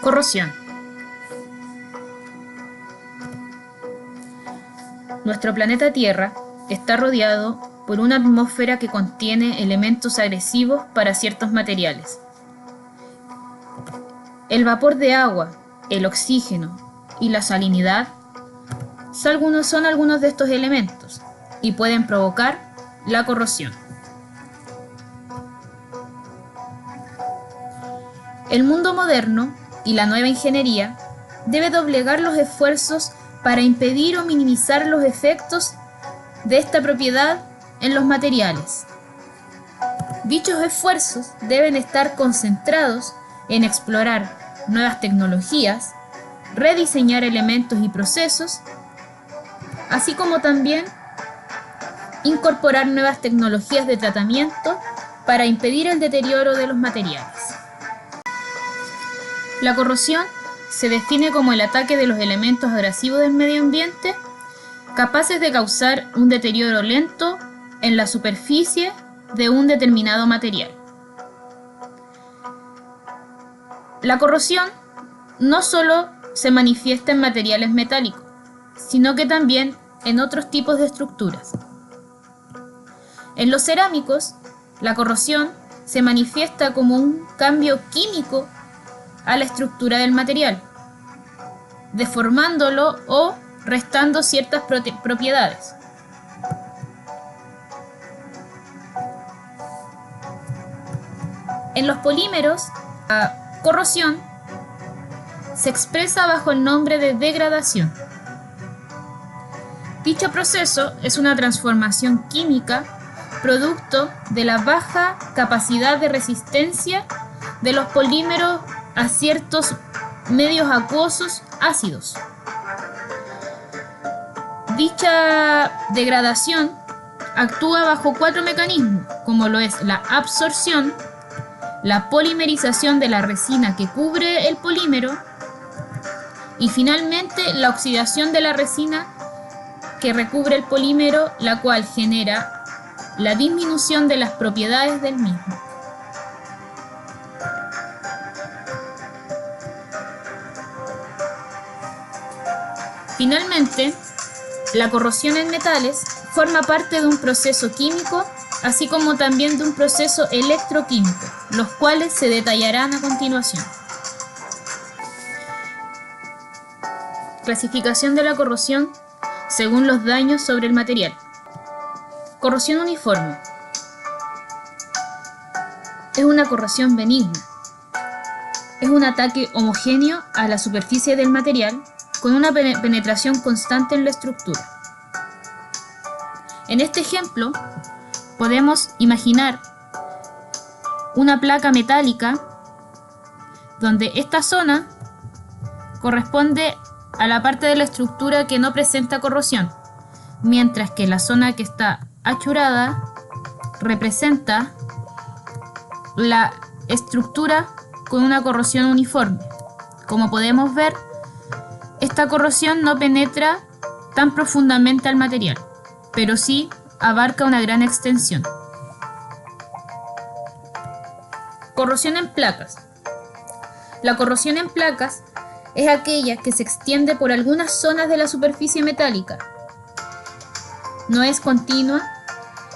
Corrosión. Nuestro planeta Tierra está rodeado por una atmósfera que contiene elementos agresivos para ciertos materiales. El vapor de agua, el oxígeno y la salinidad son algunos de estos elementos y pueden provocar la corrosión. El mundo moderno y la nueva ingeniería debe doblegar los esfuerzos para impedir o minimizar los efectos de esta propiedad en los materiales. Dichos esfuerzos deben estar concentrados en explorar nuevas tecnologías, rediseñar elementos y procesos, así como también incorporar nuevas tecnologías de tratamiento para impedir el deterioro de los materiales. La corrosión se define como el ataque de los elementos abrasivos del medio ambiente capaces de causar un deterioro lento en la superficie de un determinado material. La corrosión no solo se manifiesta en materiales metálicos, sino que también en otros tipos de estructuras. En los cerámicos, la corrosión se manifiesta como un cambio químico a la estructura del material, deformándolo o restando ciertas propiedades. En los polímeros, la corrosión se expresa bajo el nombre de degradación. Dicho proceso es una transformación química producto de la baja capacidad de resistencia de los polímeros a ciertos medios acuosos ácidos. Dicha degradación actúa bajo 4 mecanismos, como lo es la absorción, la polimerización de la resina que cubre el polímero y finalmente la oxidación de la resina que recubre el polímero, la cual genera la disminución de las propiedades del mismo. Finalmente, la corrosión en metales forma parte de un proceso químico, así como también de un proceso electroquímico, los cuales se detallarán a continuación. Clasificación de la corrosión según los daños sobre el material. Corrosión uniforme. Es una corrosión benigna. Es un ataque homogéneo a la superficie del material con una penetración constante en la estructura. En este ejemplo, podemos imaginar una placa metálica donde esta zona corresponde a la parte de la estructura que no presenta corrosión, mientras que la zona que está achurada representa la estructura con una corrosión uniforme. Como podemos ver, esta corrosión no penetra tan profundamente al material, pero sí abarca una gran extensión. Corrosión en placas. La corrosión en placas es aquella que se extiende por algunas zonas de la superficie metálica. No es continua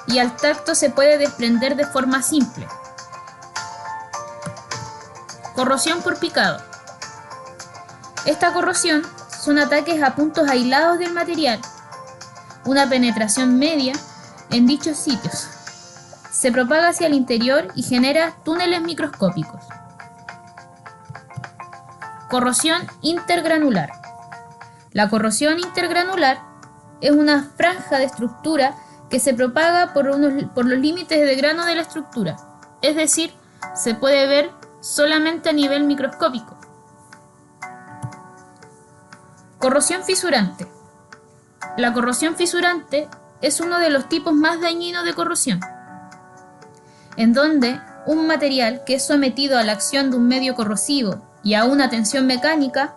y al tacto se puede desprender de forma simple. Corrosión por picado. Esta corrosión son ataques a puntos aislados del material, una penetración media en dichos sitios. Se propaga hacia el interior y genera túneles microscópicos. Corrosión intergranular. La corrosión intergranular es una franja de estructura que se propaga por los límites de grano de la estructura, es decir, se puede ver solamente a nivel microscópico. Corrosión fisurante. La corrosión fisurante es uno de los tipos más dañinos de corrosión, en donde un material que es sometido a la acción de un medio corrosivo y a una tensión mecánica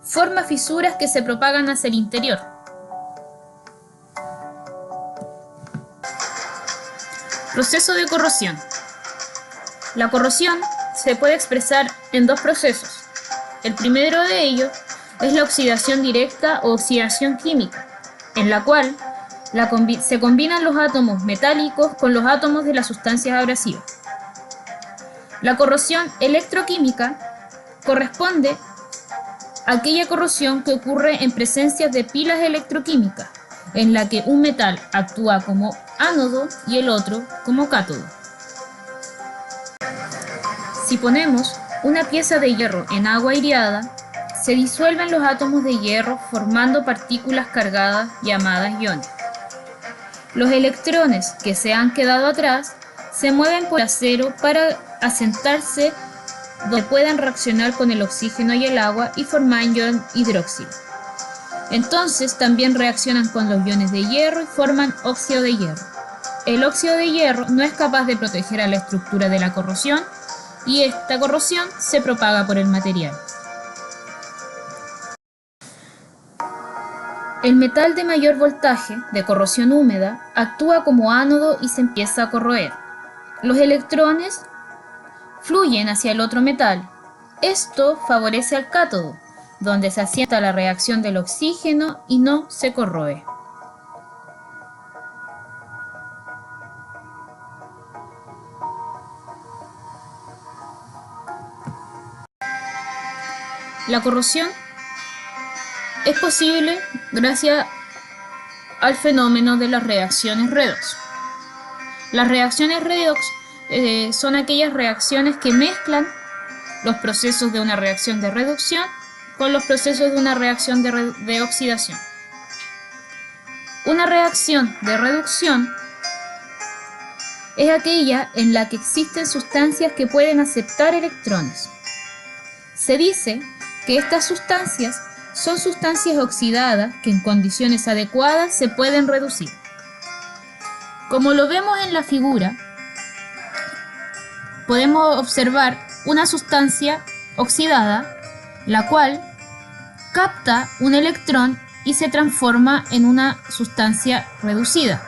forma fisuras que se propagan hacia el interior. Proceso de corrosión. La corrosión se puede expresar en dos procesos: El primero de ellos es la oxidación directa o oxidación química, en la cual se combinan los átomos metálicos con los átomos de las sustancias abrasivas. La corrosión electroquímica corresponde a aquella corrosión que ocurre en presencia de pilas electroquímicas, en la que un metal actúa como ánodo y el otro como cátodo. Si ponemos una pieza de hierro en agua aireada, se disuelven los átomos de hierro formando partículas cargadas llamadas iones. Los electrones que se han quedado atrás se mueven por el acero para asentarse donde puedan reaccionar con el oxígeno y el agua y formar ion hidróxido. Entonces también reaccionan con los iones de hierro y forman óxido de hierro. El óxido de hierro no es capaz de proteger a la estructura de la corrosión y esta corrosión se propaga por el material. El metal de mayor voltaje, de corrosión húmeda, actúa como ánodo y se empieza a corroer. Los electrones fluyen hacia el otro metal. Esto favorece al cátodo, donde se asienta la reacción del oxígeno y no se corroe. La corrosión es posible gracias al fenómeno de las reacciones redox. Las reacciones redox son aquellas reacciones que mezclan los procesos de una reacción de reducción con los procesos de una reacción de oxidación. Una reacción de reducción es aquella en la que existen sustancias que pueden aceptar electrones. Se dice que estas sustancias son sustancias oxidadas que en condiciones adecuadas se pueden reducir. Como lo vemos en la figura, podemos observar una sustancia oxidada, la cual capta un electrón y se transforma en una sustancia reducida.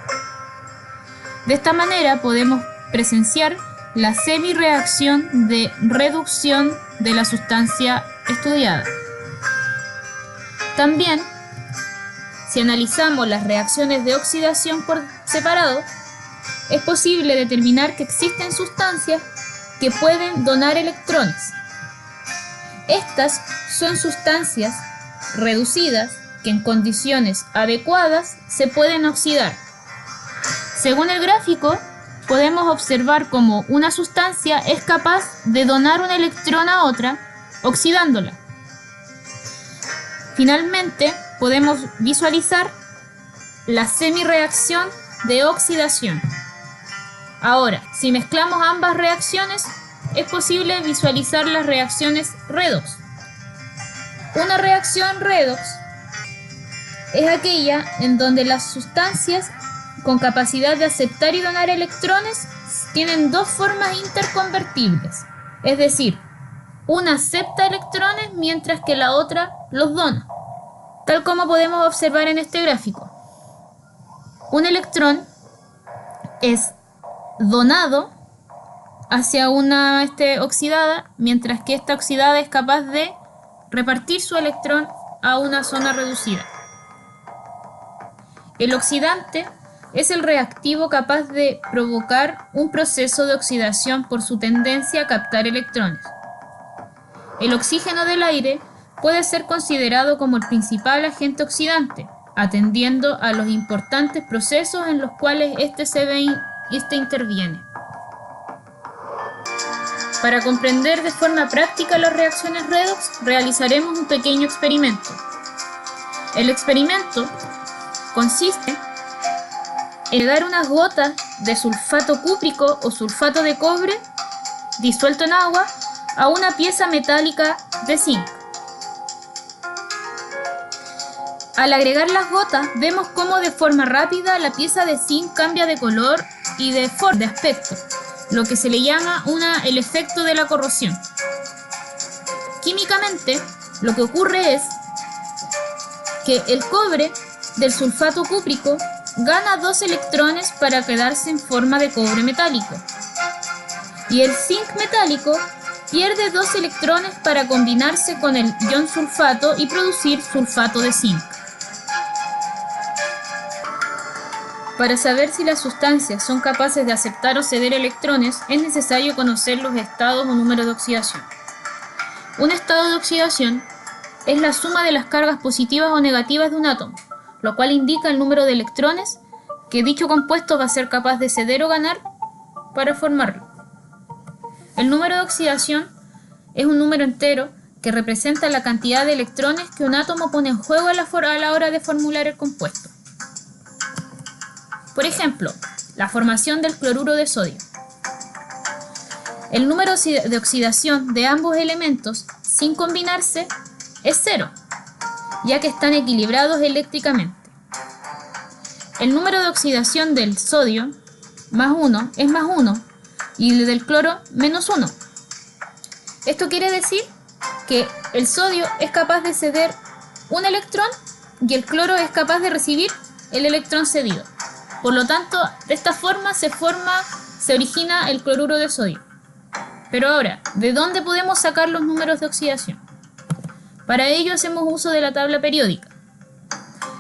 De esta manera podemos presenciar la semireacción de reducción de la sustancia estudiada. También, si analizamos las reacciones de oxidación por separado, es posible determinar que existen sustancias que pueden donar electrones. Estas son sustancias reducidas que en condiciones adecuadas se pueden oxidar. Según el gráfico, podemos observar cómo una sustancia es capaz de donar un electrón a otra, oxidándola. Finalmente, podemos visualizar la semireacción de oxidación. Ahora, si mezclamos ambas reacciones, es posible visualizar las reacciones redox. Una reacción redox es aquella en donde las sustancias con capacidad de aceptar y donar electrones tienen dos formas interconvertibles, es decir, una acepta electrones mientras que la otra los dona, tal como podemos observar en este gráfico. Un electrón es donado hacia una oxidada, mientras que esta oxidada es capaz de repartir su electrón a una zona reducida. El oxidante es el reactivo capaz de provocar un proceso de oxidación por su tendencia a captar electrones. El oxígeno del aire puede ser considerado como el principal agente oxidante, atendiendo a los importantes procesos en los cuales este interviene. Para comprender de forma práctica las reacciones redox, realizaremos un pequeño experimento. El experimento consiste en dar unas gotas de sulfato cúprico o sulfato de cobre disuelto en agua a una pieza metálica de zinc. Al agregar las gotas, vemos cómo de forma rápida la pieza de zinc cambia de color y de aspecto, lo que se le llama el efecto de la corrosión. Químicamente, lo que ocurre es que el cobre del sulfato cúprico gana 2 electrones para quedarse en forma de cobre metálico, y el zinc metálico pierde 2 electrones para combinarse con el ion sulfato y producir sulfato de zinc. Para saber si las sustancias son capaces de aceptar o ceder electrones, es necesario conocer los estados o números de oxidación. Un estado de oxidación es la suma de las cargas positivas o negativas de un átomo, lo cual indica el número de electrones que dicho compuesto va a ser capaz de ceder o ganar para formarlo. El número de oxidación es un número entero que representa la cantidad de electrones que un átomo pone en juego a la hora de formular el compuesto. Por ejemplo, la formación del cloruro de sodio. El número de oxidación de ambos elementos sin combinarse es 0, ya que están equilibrados eléctricamente. El número de oxidación del sodio más 1 es más 1 y el del cloro menos 1. Esto quiere decir que el sodio es capaz de ceder un electrón y el cloro es capaz de recibir el electrón cedido. Por lo tanto, de esta forma se origina el cloruro de sodio. Pero ahora, ¿de dónde podemos sacar los números de oxidación? Para ello hacemos uso de la tabla periódica.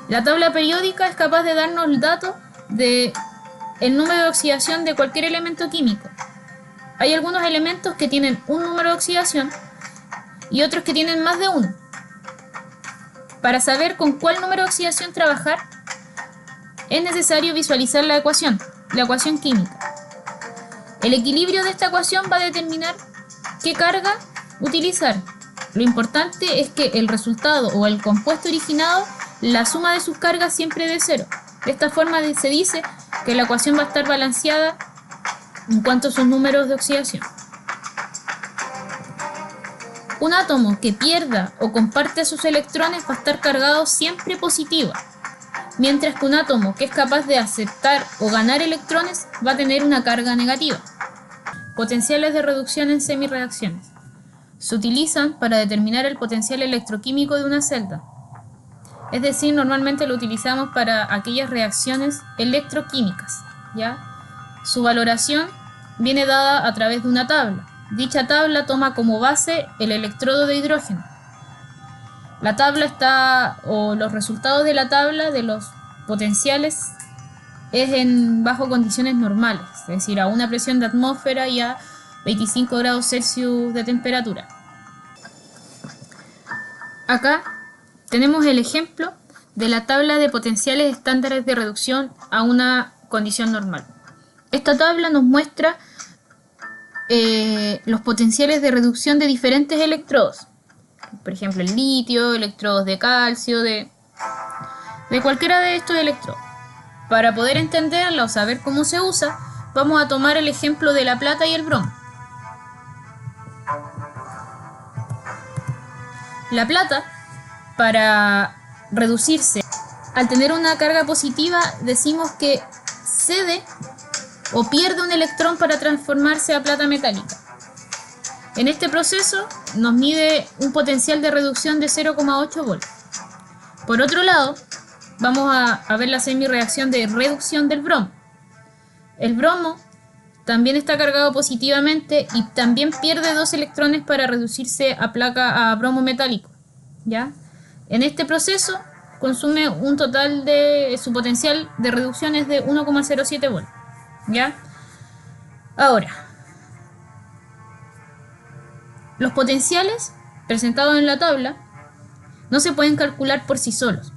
La tabla periódica es capaz de darnos el dato del número de oxidación de cualquier elemento químico. Hay algunos elementos que tienen un número de oxidación y otros que tienen más de uno. Para saber con cuál número de oxidación trabajar, es necesario visualizar la ecuación química. El equilibrio de esta ecuación va a determinar qué carga utilizar. Lo importante es que el resultado o el compuesto originado, la suma de sus cargas siempre es de 0. De esta forma se dice que la ecuación va a estar balanceada en cuanto a sus números de oxidación. Un átomo que pierda o comparte sus electrones va a estar cargado siempre positivo, mientras que un átomo que es capaz de aceptar o ganar electrones va a tener una carga negativa. Potenciales de reducción en semirreacciones. Se utilizan para determinar el potencial electroquímico de una celda. Es decir, normalmente lo utilizamos para aquellas reacciones electroquímicas, ¿ya? Su valoración viene dada a través de una tabla. Dicha tabla toma como base el electrodo de hidrógeno. La tabla los resultados de la tabla de los potenciales es bajo condiciones normales, es decir, a una presión de atmósfera y a 25 grados Celsius de temperatura. Acá tenemos el ejemplo de la tabla de potenciales estándares de reducción a una condición normal. Esta tabla nos muestra los potenciales de reducción de diferentes electrodos. Por ejemplo, el litio, electrodos de calcio, de cualquiera de estos electrodos. Para poder entenderla o saber cómo se usa, vamos a tomar el ejemplo de la plata y el bromo. La plata, para reducirse, al tener una carga positiva, decimos que cede o pierde un electrón para transformarse a plata metálica. En este proceso nos mide un potencial de reducción de 0,8 volts. Por otro lado, vamos a ver la semirreacción de reducción del bromo. El bromo también está cargado positivamente y también pierde 2 electrones para reducirse a bromo metálico, ¿ya? En este proceso consume un total de su potencial de reducción es de 1,07 volts, ¿ya? Ahora, los potenciales presentados en la tabla no se pueden calcular por sí solos.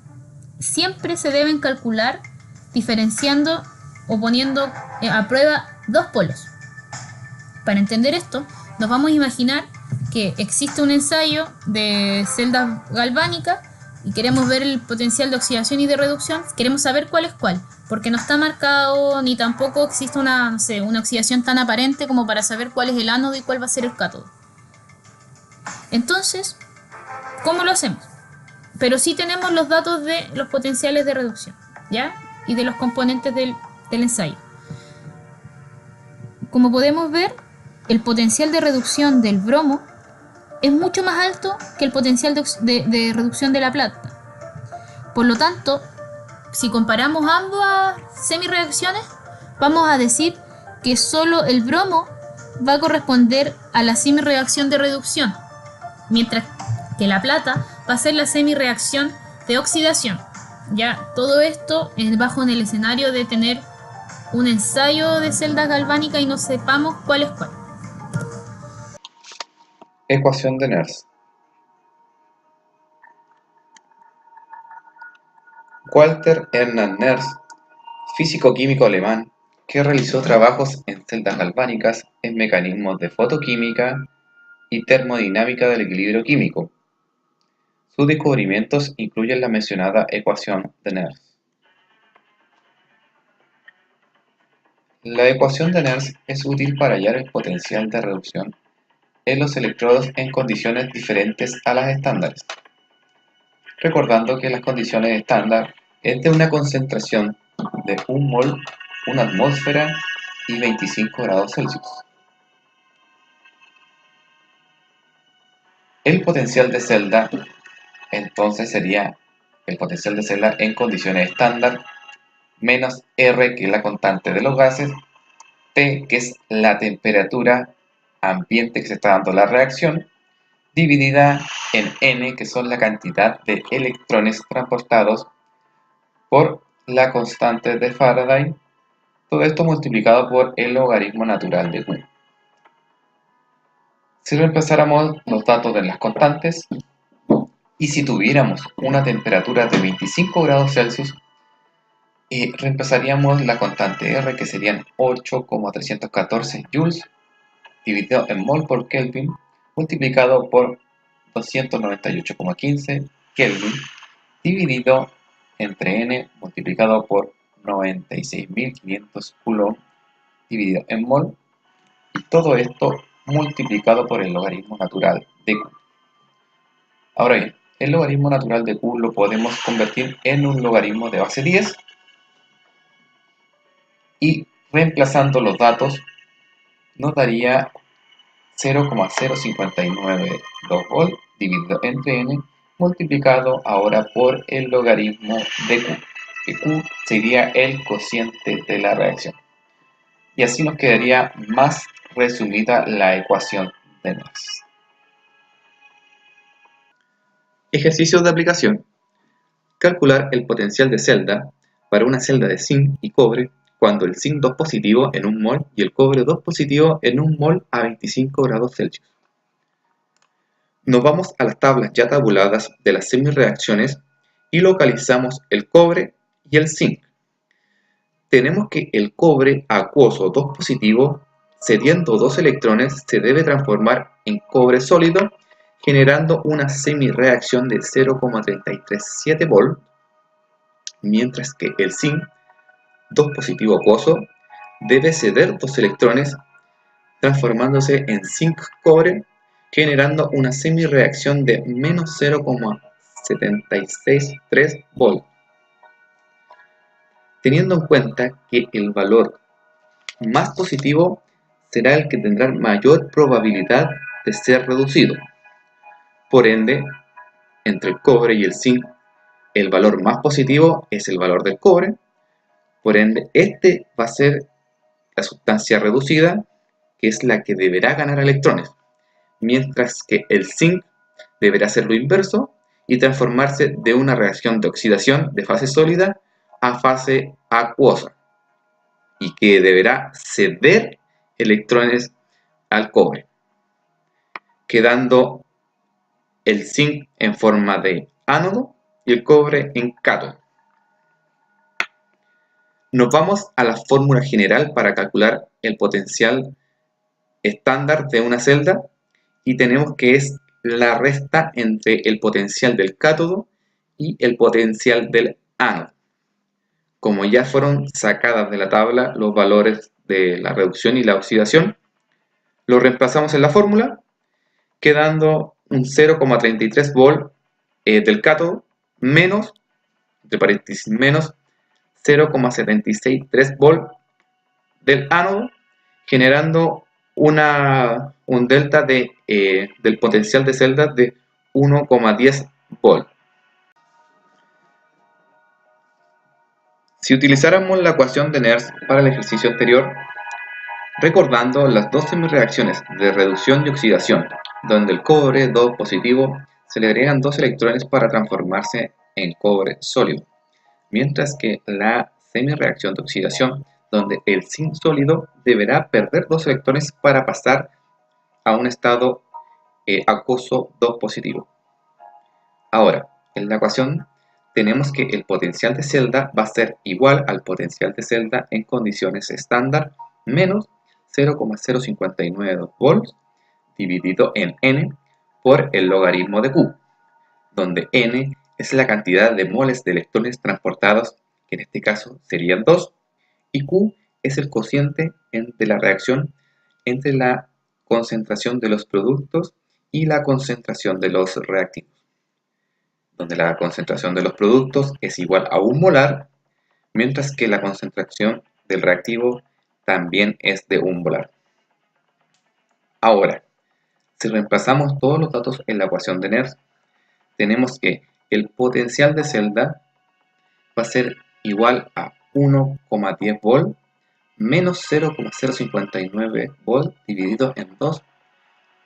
Siempre se deben calcular diferenciando o poniendo a prueba 2 polos. Para entender esto, nos vamos a imaginar que existe un ensayo de celdas galvánicas y queremos ver el potencial de oxidación y de reducción. Queremos saber cuál es cuál, porque no está marcado ni tampoco existe una oxidación tan aparente como para saber cuál es el ánodo y cuál va a ser el cátodo. Entonces, ¿cómo lo hacemos? Pero sí tenemos los datos de los potenciales de reducción, ¿ya? Y de los componentes del ensayo. Como podemos ver, el potencial de reducción del bromo es mucho más alto que el potencial de reducción de la plata. Por lo tanto, si comparamos ambas semirreacciones, vamos a decir que solo el bromo va a corresponder a la semireacción de reducción, mientras que la plata va a ser la semireacción de oxidación. Ya todo esto es bajo en el escenario de tener un ensayo de celdas galvánicas y no sepamos cuál es cuál. Ecuación de Nernst. Walter Ernst Nernst, físico-químico alemán, que realizó trabajos en celdas galvánicas en mecanismos de fotoquímica y termodinámica del equilibrio químico. Sus descubrimientos incluyen la mencionada ecuación de Nernst. La ecuación de Nernst es útil para hallar el potencial de reducción en los electrodos en condiciones diferentes a las estándares, recordando que las condiciones estándar es de una concentración de 1 mol, 1 atmósfera y 25 grados Celsius. El potencial de celda entonces sería el potencial de celda en condiciones estándar menos R, que es la constante de los gases, T, que es la temperatura ambiente que se está dando la reacción, dividida en N, que son la cantidad de electrones transportados, por la constante de Faraday, todo esto multiplicado por el logaritmo natural de Q. Si reemplazáramos los datos de las constantes, y si tuviéramos una temperatura de 25 grados Celsius, reemplazaríamos la constante R, que serían 8,314 joules, dividido en mol por Kelvin, multiplicado por 298,15 Kelvin, dividido entre N, multiplicado por 96.500 Coulomb, dividido en mol, y todo esto multiplicado por el logaritmo natural de Q. Ahora bien, el logaritmo natural de Q lo podemos convertir en un logaritmo de base 10, y reemplazando los datos nos daría 0,0592 volt dividido entre n, multiplicado ahora por el logaritmo de Q, que Q sería el cociente de la reacción. Y así nos quedaría más resumida la ecuación de Nernst. Ejercicios de aplicación. Calcular el potencial de celda para una celda de zinc y cobre cuando el zinc 2 positivo en 1 mol y el cobre 2 positivo en 1 mol a 25 grados Celsius. Nos vamos a las tablas ya tabuladas de las semireacciones y localizamos el cobre y el zinc. Tenemos que el cobre acuoso 2 positivo, cediendo 2 electrones, se debe transformar en cobre sólido, generando una semireacción de 0,337 volt, mientras que el zinc 2 positivo acuoso debe ceder 2 electrones, transformándose en zinc cobre, generando una semireacción de menos 0,763 volt. Teniendo en cuenta que el valor más positivo será el que tendrá mayor probabilidad de ser reducido. Por ende, entre el cobre y el zinc, el valor más positivo es el valor del cobre. Por ende, este va a ser la sustancia reducida, que es la que deberá ganar electrones, mientras que el zinc deberá hacer lo inverso y transformarse de una reacción de oxidación de fase sólida a fase acuosa, y que deberá ceder electrones al cobre, quedando el zinc en forma de ánodo y el cobre en cátodo. Nos vamos a la fórmula general para calcular el potencial estándar de una celda, y tenemos que es la resta entre el potencial del cátodo y el potencial del ánodo. Como ya fueron sacadas de la tabla los valores de la reducción y la oxidación, lo reemplazamos en la fórmula, quedando un 0,33 volt del cátodo menos, entre paréntesis, menos 0,763 volt del ánodo, generando un delta del potencial de celdas de 1,10 volt. Si utilizáramos la ecuación de Nernst para el ejercicio anterior, Recordando las dos semireacciones de reducción y oxidación, donde el cobre 2 positivo se le agregan 2 electrones para transformarse en cobre sólido, mientras que la semireacción de oxidación, donde el zinc sólido deberá perder 2 electrones para pasar a un estado acuoso 2 positivo. Ahora, en la ecuación tenemos que el potencial de celda va a ser igual al potencial de celda en condiciones estándar menos 0,0592 volts dividido en N por el logaritmo de Q, donde N es la cantidad de moles de electrones transportados, que en este caso serían 2, y Q es el cociente de la reacción entre la concentración de los productos y la concentración de los reactivos, donde la concentración de los productos es igual a 1 molar, mientras que la concentración del reactivo también es de 1 molar. Ahora, si reemplazamos todos los datos en la ecuación de Nernst, tenemos que el potencial de celda va a ser igual a 1,10 volt menos 0,059 volt dividido en 2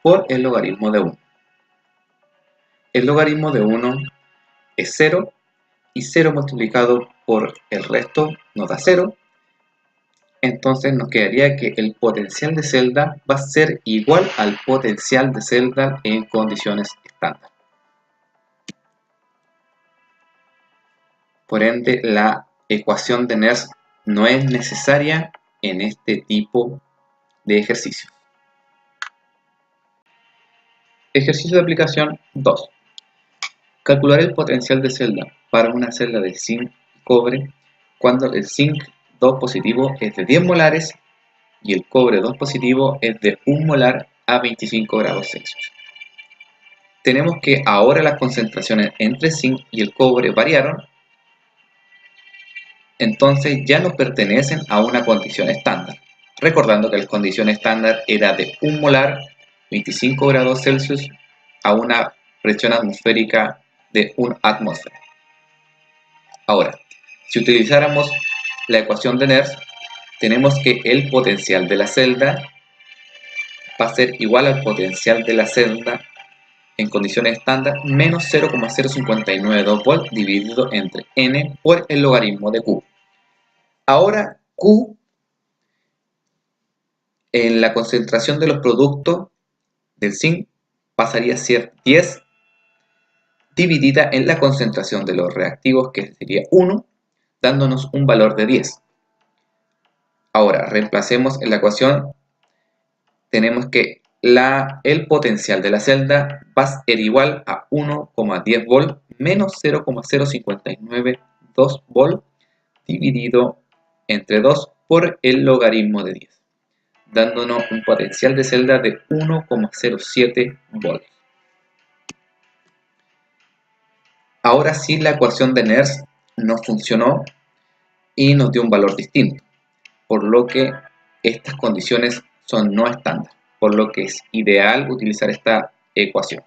por el logaritmo de 1. El logaritmo de 1 es 0 y 0 multiplicado por el resto nos da 0. Entonces nos quedaría que el potencial de celda va a ser igual al potencial de celda en condiciones estándar. Por ende, la ecuación de Nernst no es necesaria en este tipo de ejercicio. Ejercicio de aplicación 2. Calcular el potencial de celda para una celda de zinc y cobre cuando el zinc 2 positivo es de 10 molares y el cobre 2 positivo es de 1 molar a 25 grados Celsius. Tenemos que ahora las concentraciones entre zinc y el cobre variaron, entonces ya no pertenecen a una condición estándar. Recordando que la condición estándar era de 1 molar, 25 grados Celsius, a una presión atmosférica de 1 atmósfera. Ahora, si utilizáramos la ecuación de Nernst, tenemos que el potencial de la celda va a ser igual al potencial de la celda en condiciones estándar menos 0,0592 volt dividido entre N por el logaritmo de Q. Ahora Q en la concentración de los productos del zinc pasaría a ser 10 dividida en la concentración de los reactivos, que sería 1, dándonos un valor de 10. Ahora reemplacemos en la ecuación, tenemos que el potencial de la celda va a ser igual a 1,10 volt menos 0,0592 volt dividido entre 2 por el logaritmo de 10, dándonos un potencial de celda de 1,07 volts. Ahora sí la ecuación de Nernst no funcionó y nos dio un valor distinto, por lo que estas condiciones son no estándar, por lo que es ideal utilizar esta ecuación.